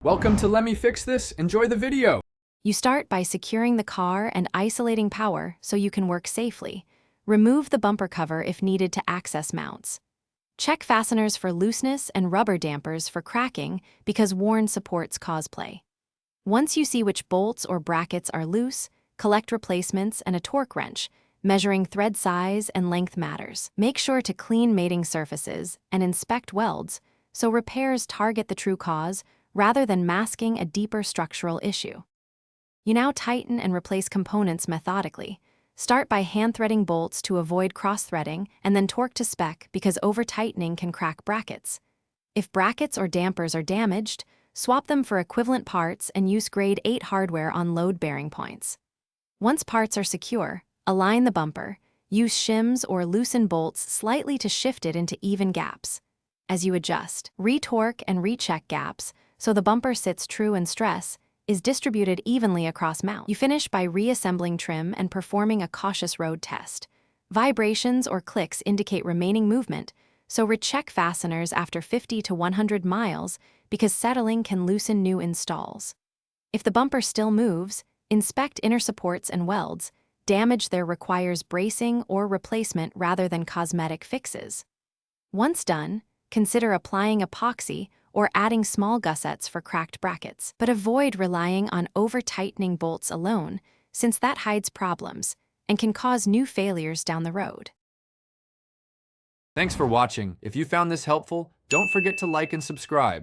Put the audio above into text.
Welcome to Let Me Fix This. Enjoy the video. You start by securing the car and isolating power so you can work safely. Remove the bumper cover if needed to access mounts. Check fasteners for looseness and rubber dampers for cracking because worn supports cause play. Once you see which bolts or brackets are loose, collect replacements and a torque wrench. Measuring thread size and length matters. Make sure to clean mating surfaces and inspect welds so repairs target the true cause rather than masking a deeper structural issue. You now tighten and replace components methodically. Start by hand-threading bolts to avoid cross-threading and then torque to spec because over-tightening can crack brackets. If brackets or dampers are damaged, swap them for equivalent parts and use grade 8 hardware on load-bearing points. Once parts are secure, align the bumper. Use shims or loosen bolts slightly to shift it into even gaps. As you adjust, re-torque and recheck gaps so the bumper sits true and stress is distributed evenly across mount. You finish by reassembling trim and performing a cautious road test. Vibrations or clicks indicate remaining movement, so recheck fasteners after 50 to 100 miles because settling can loosen new installs. If the bumper still moves, inspect inner supports and welds. Damage there requires bracing or replacement rather than cosmetic fixes. Once done, consider applying epoxy or adding small gussets for cracked brackets, but avoid relying on over-tightening bolts alone, since that hides problems and can cause new failures down the road. Thanks for watching. If you found this helpful, don't forget to like and subscribe.